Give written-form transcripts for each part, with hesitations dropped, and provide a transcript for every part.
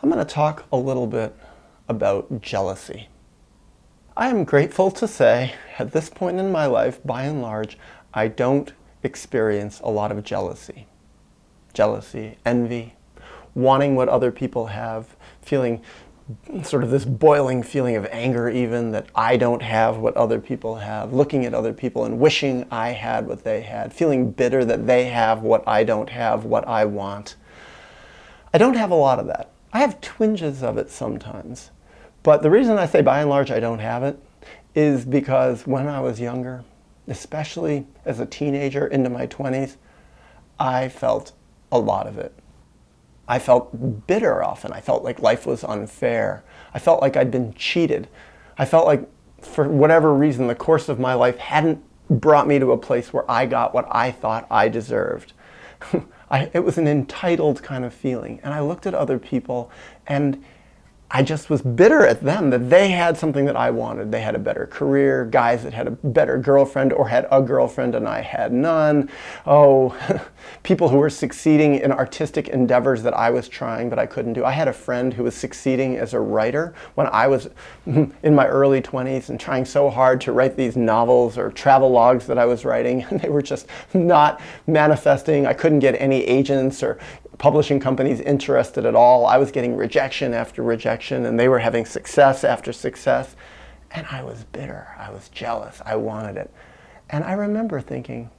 I'm going to talk a little bit about jealousy. I am grateful to say, at this point in my life, by and large, I don't experience a lot of jealousy. Jealousy, envy, wanting what other people have, feeling sort of this boiling feeling of anger even that I don't have what other people have, looking at other people and wishing I had what they had, feeling bitter that they have what I don't have, what I want. I don't have a lot of that. I have twinges of it sometimes. But the reason I say by and large I don't have it is because when I was younger, especially as a teenager into my 20s, I felt a lot of it. I felt bitter often. I felt like life was unfair. I felt like I'd been cheated. I felt like for whatever reason the course of my life hadn't brought me to a place where I got what I thought I deserved. It was an entitled kind of feeling. And I looked at other people and I just was bitter at them that they had something that I wanted. They had a better career, guys that had a better girlfriend or had a girlfriend and I had none. Oh, people who were succeeding in artistic endeavors that I was trying but I couldn't do. I had a friend who was succeeding as a writer when I was in my early 20s and trying so hard to write these novels or travel logs that I was writing, and they were just not manifesting. I couldn't get any agents or publishing companies interested at all. I was getting rejection after rejection, and they were having success after success. And I was bitter. I was jealous. I wanted it. And I remember thinking,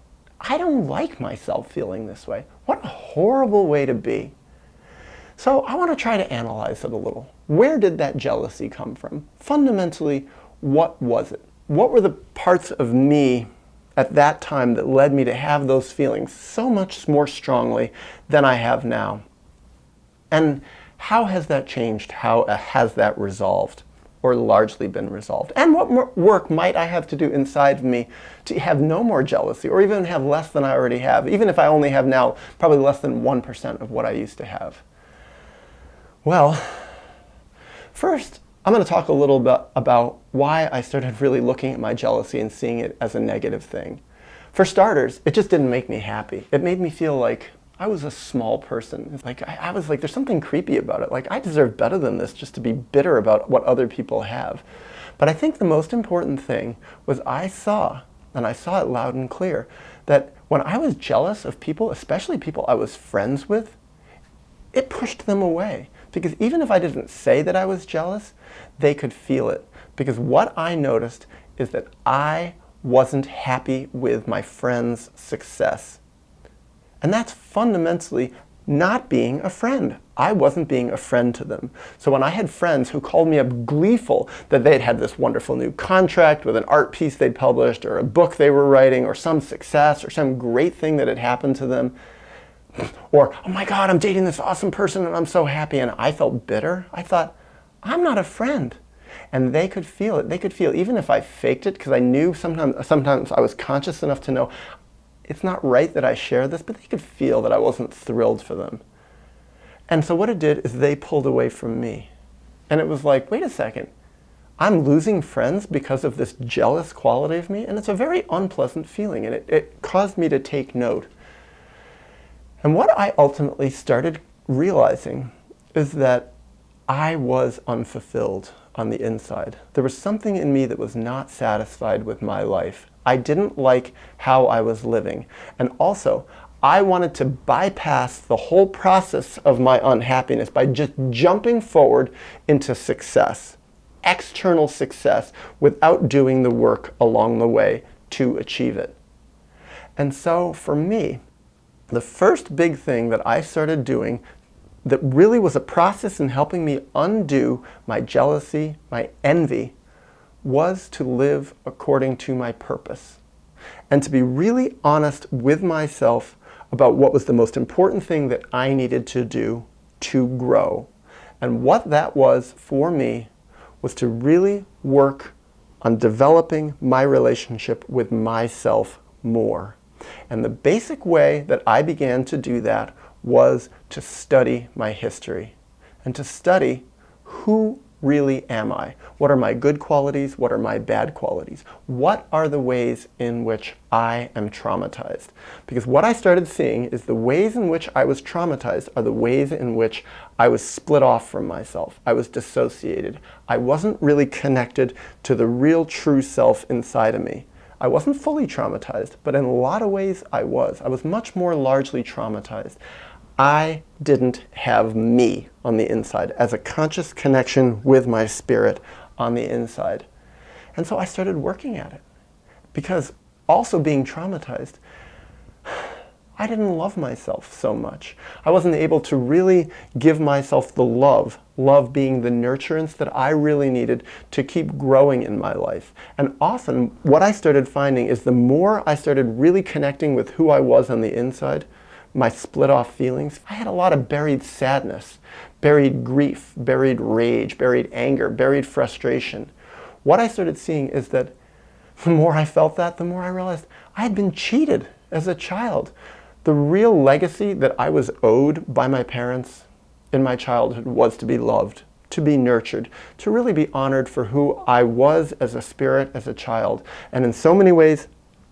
I don't like myself feeling this way. What a horrible way to be. So I want to try to analyze it a little. Where did that jealousy come from? Fundamentally, what was it? What were the parts of me at that time that led me to have those feelings so much more strongly than I have now? And how has that changed? How has that resolved or largely been resolved? And what more work might I have to do inside of me to have no more jealousy or even have less than I already have, even if I only have now probably less than 1% of what I used to have? Well, first, I'm going to talk a little bit about why I started really looking at my jealousy and seeing it as a negative thing. For starters, it just didn't make me happy. It made me feel like I was a small person. It's like I was like, there's something creepy about it. Like I deserve better than this just to be bitter about what other people have. But I think the most important thing was I saw, and I saw it loud and clear, that when I was jealous of people, especially people I was friends with, it pushed them away. Because even if I didn't say that I was jealous, they could feel it. Because what I noticed is that I wasn't happy with my friend's success. And that's fundamentally not being a friend. I wasn't being a friend to them. So when I had friends who called me up gleeful that they'd had this wonderful new contract with an art piece they'd published or a book they were writing or some success or some great thing that had happened to them, or, oh my God, I'm dating this awesome person and I'm so happy, and I felt bitter, I thought, I'm not a friend. And they could feel it. They could feel, even if I faked it, because I knew sometimes I was conscious enough to know it's not right that I share this, but they could feel that I wasn't thrilled for them. And so what it did is they pulled away from me. And it was like, wait a second, I'm losing friends because of this jealous quality of me? And it's a very unpleasant feeling, and it caused me to take note. And what I ultimately started realizing is that I was unfulfilled on the inside. There was something in me that was not satisfied with my life. I didn't like how I was living. And also, I wanted to bypass the whole process of my unhappiness by just jumping forward into success, external success, without doing the work along the way to achieve it. And so for me, the first big thing that I started doing that really was a process in helping me undo my jealousy, my envy, was to live according to my purpose. And to be really honest with myself about what was the most important thing that I needed to do to grow. And what that was for me was to really work on developing my relationship with myself more. And the basic way that I began to do that was to study my history and to study who really am I? What are my good qualities? What are my bad qualities? What are the ways in which I am traumatized? Because what I started seeing is the ways in which I was traumatized are the ways in which I was split off from myself. I was dissociated. I wasn't really connected to the real true self inside of me. I wasn't fully traumatized, but in a lot of ways I was. I was much more largely traumatized. I didn't have me on the inside as a conscious connection with my spirit on the inside. And so I started working at it. Because also being traumatized, I didn't love myself so much. I wasn't able to really give myself the love being the nurturance that I really needed to keep growing in my life. And often what I started finding is the more I started really connecting with who I was on the inside, my split off feelings, I had a lot of buried sadness, buried grief, buried rage, buried anger, buried frustration. What I started seeing is that the more I felt that, the more I realized I had been cheated as a child. The real legacy that I was owed by my parents in my childhood was to be loved, to be nurtured, to really be honored for who I was as a spirit, as a child. And in so many ways,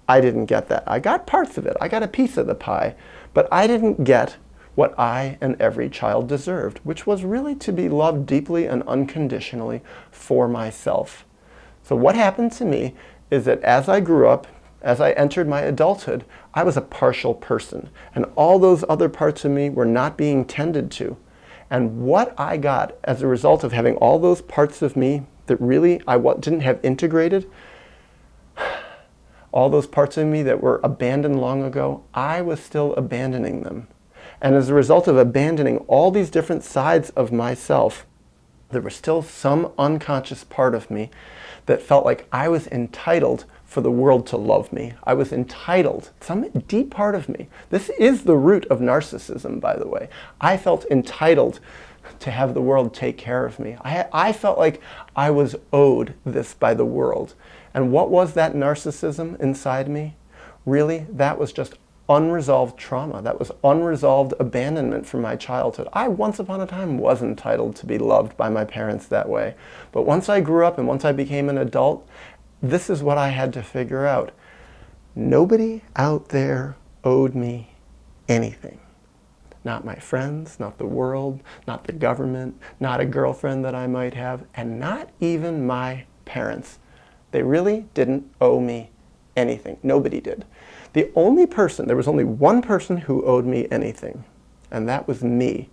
I didn't get that. I got parts of it. I got a piece of the pie. But I didn't get what I and every child deserved, which was really to be loved deeply and unconditionally for myself. So what happened to me is that as I grew up, as I entered my adulthood, I was a partial person. And all those other parts of me were not being tended to. And what I got as a result of having all those parts of me that really I didn't have integrated, all those parts of me that were abandoned long ago, I was still abandoning them. And as a result of abandoning all these different sides of myself, there was still some unconscious part of me that felt like I was entitled for the world to love me. I was entitled, some deep part of me. This is the root of narcissism, by the way. I felt entitled to have the world take care of me. I felt like I was owed this by the world. And what was that narcissism inside me? Really, that was just unresolved trauma. That was unresolved abandonment from my childhood. I once upon a time was entitled to be loved by my parents that way. But once I grew up and once I became an adult, this is what I had to figure out. Nobody out there owed me anything. Not my friends, not the world, not the government, not a girlfriend that I might have, and not even my parents. They really didn't owe me anything. Nobody did. There was only one person who owed me anything, and that was me.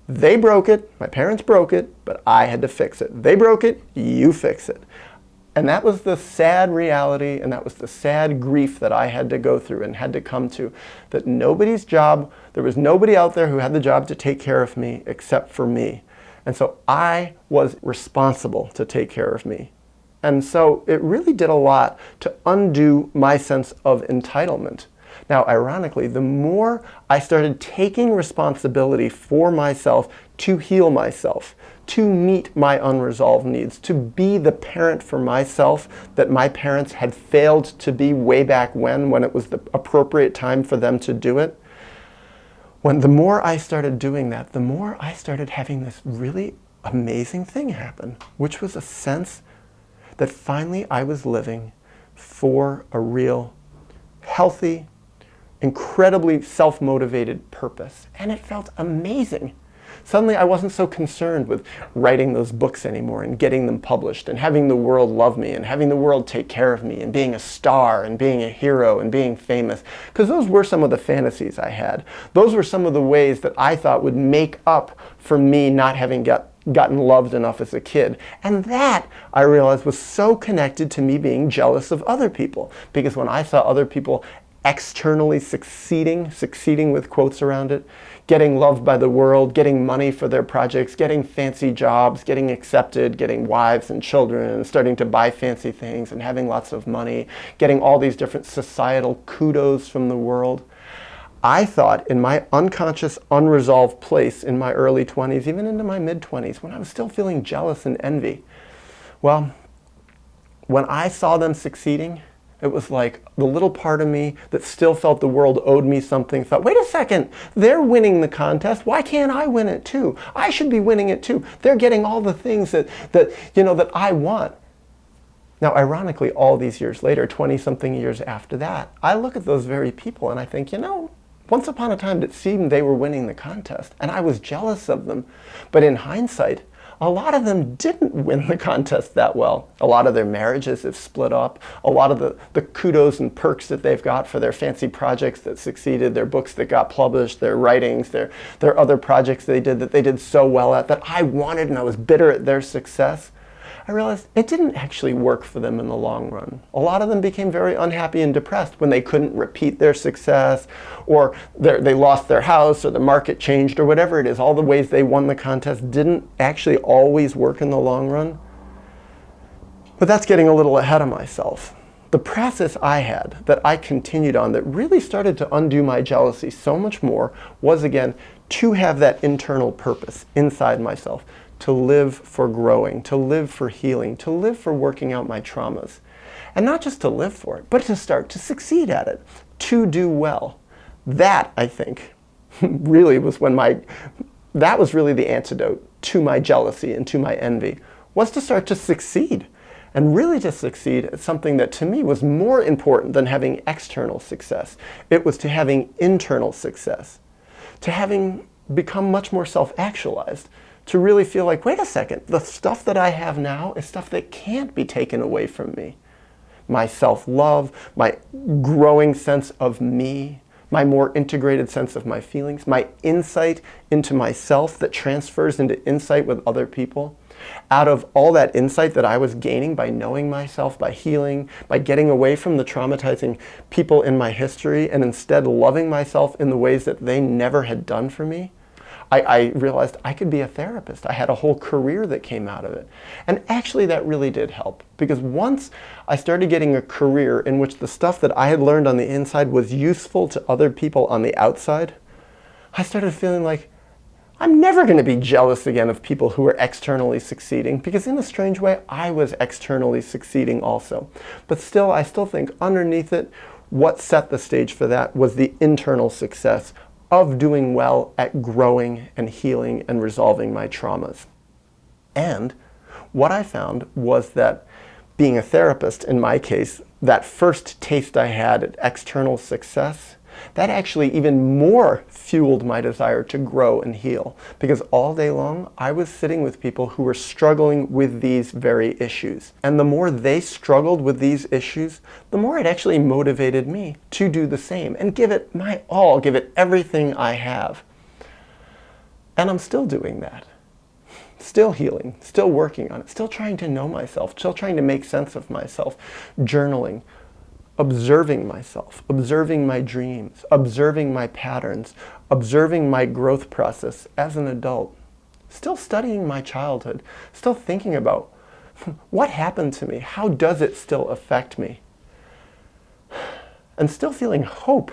They broke it, my parents broke it, but I had to fix it. They broke it, you fix it. And that was the sad reality, and that was the sad grief that I had to go through and had to come to, that there was nobody out there who had the job to take care of me except for me. And so I was responsible to take care of me. And so it really did a lot to undo my sense of entitlement. Now, ironically, the more I started taking responsibility for myself to heal myself, to meet my unresolved needs, to be the parent for myself that my parents had failed to be way back when it was the appropriate time for them to do it, the more I started doing that, the more I started having this really amazing thing happen, which was a sense that finally I was living for a real, healthy, incredibly self-motivated purpose. And it felt amazing. Suddenly I wasn't so concerned with writing those books anymore and getting them published and having the world love me and having the world take care of me and being a star and being a hero and being famous. Because those were some of the fantasies I had. Those were some of the ways that I thought would make up for me not having gotten loved enough as a kid. And that, I realized, was so connected to me being jealous of other people. Because when I saw other people externally succeeding with quotes around it, getting loved by the world, getting money for their projects, getting fancy jobs, getting accepted, getting wives and children, starting to buy fancy things and having lots of money, getting all these different societal kudos from the world, I thought in my unconscious, unresolved place in my early 20s, even into my mid-20s, when I was still feeling jealous and envy, well, when I saw them succeeding, It was like the little part of me that still felt the world owed me something thought, wait a second, they're winning the contest. Why can't I win it too? I should be winning it too. They're getting all the things that I want. Now, ironically, all these years later, 20-something years after that, I look at those very people and I think, once upon a time it seemed they were winning the contest, and I was jealous of them. But in hindsight, a lot of them didn't win the contest that well. A lot of their marriages have split up. A lot of the kudos and perks that they've got for their fancy projects that succeeded, their books that got published, their writings, their other projects they did so well at that I wanted, and I was bitter at their success. I realized it didn't actually work for them in the long run. A lot of them became very unhappy and depressed when they couldn't repeat their success, or they lost their house, or the market changed, or whatever it is. All the ways they won the contest didn't actually always work in the long run. But that's getting a little ahead of myself. The process I had that I continued on that really started to undo my jealousy so much more was, again, to have that internal purpose inside myself. To live for growing, to live for healing, to live for working out my traumas. And not just to live for it, but to start to succeed at it, to do well. That, I think, really was that was really the antidote to my jealousy and to my envy, was to start to succeed. And really to succeed at something that to me was more important than having external success. It was to having internal success, to having become much more self-actualized, to really feel like, wait a second, the stuff that I have now is stuff that can't be taken away from me. My self-love, my growing sense of me, my more integrated sense of my feelings, my insight into myself that transfers into insight with other people. Out of all that insight that I was gaining by knowing myself, by healing, by getting away from the traumatizing people in my history, and instead loving myself in the ways that they never had done for me, I realized I could be a therapist. I had a whole career that came out of it. And actually that really did help, because once I started getting a career in which the stuff that I had learned on the inside was useful to other people on the outside, I started feeling like I'm never going to be jealous again of people who are externally succeeding, because in a strange way, I was externally succeeding also. But still, I still think underneath it, what set the stage for that was the internal success of doing well at growing and healing and resolving my traumas. And what I found was that being a therapist, in my case, that first taste I had at external success, that actually even more fueled my desire to grow and heal. Because all day long, I was sitting with people who were struggling with these very issues. And the more they struggled with these issues, the more it actually motivated me to do the same and give it my all, give it everything I have. And I'm still doing that. Still healing, still working on it, still trying to know myself, still trying to make sense of myself, journaling, observing myself, observing my dreams, observing my patterns, observing my growth process as an adult, still studying my childhood, still thinking about what happened to me, how does it still affect me, and still feeling hope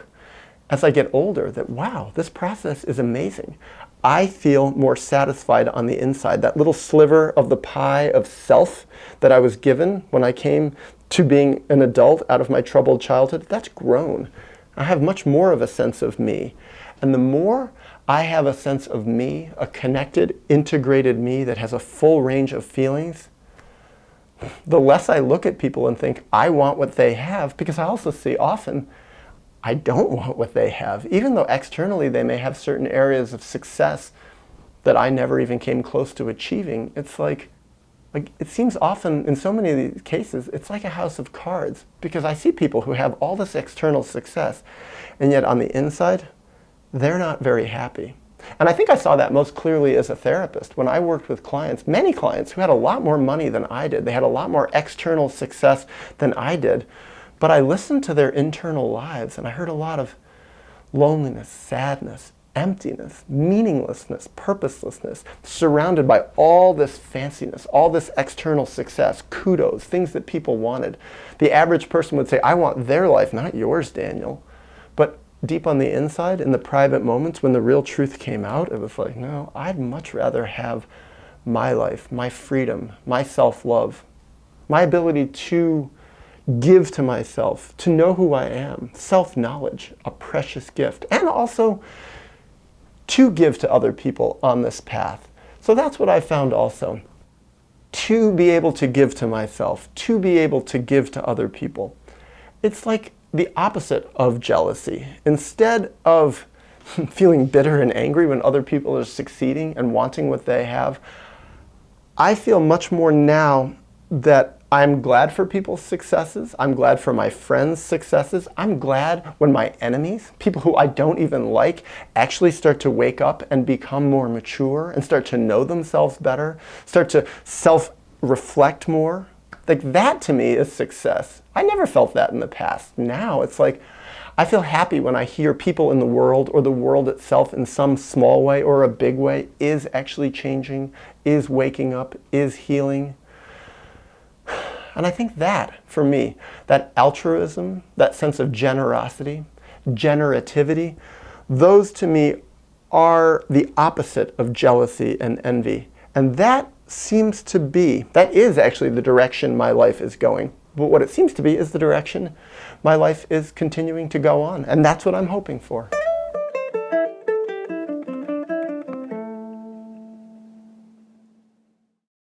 as I get older that, wow, this process is amazing. I feel more satisfied on the inside. That little sliver of the pie of self that I was given when I came to being an adult out of my troubled childhood, that's grown. I have much more of a sense of me. And the more I have a sense of me, a connected, integrated me that has a full range of feelings, the less I look at people and think, I want what they have, because I also see often, I don't want what they have. Even though externally they may have certain areas of success that I never even came close to achieving, it's like it seems often in so many of these cases, it's like a house of cards, because I see people who have all this external success, and yet on the inside, they're not very happy. And I think I saw that most clearly as a therapist when I worked with clients, many clients who had a lot more money than I did. They had a lot more external success than I did. But I listened to their internal lives and I heard a lot of loneliness, sadness, emptiness, meaninglessness, purposelessness, surrounded by all this fanciness, all this external success, kudos, things that people wanted. The average person would say, I want their life, not yours, Daniel. But deep on the inside, in the private moments when the real truth came out, it was like, no, I'd much rather have my life, my freedom, my self-love, my ability to give to myself, to know who I am. Self-knowledge, a precious gift. And also to give to other people on this path. So that's what I found also. To be able to give to myself, to be able to give to other people. It's like the opposite of jealousy. Instead of feeling bitter and angry when other people are succeeding and wanting what they have, I feel much more now that I'm glad for people's successes. I'm glad for my friends' successes. I'm glad when my enemies, people who I don't even like, actually start to wake up and become more mature and start to know themselves better, start to self-reflect more. Like, that to me is success. I never felt that in the past. Now it's like, I feel happy when I hear people in the world, or the world itself in some small way or a big way, is actually changing, is waking up, is healing. And I think that, for me, that altruism, that sense of generosity, generativity, those to me are the opposite of jealousy and envy. And that seems to be, that is actually the direction my life is going. But what it seems to be is the direction my life is continuing to go on. And that's what I'm hoping for.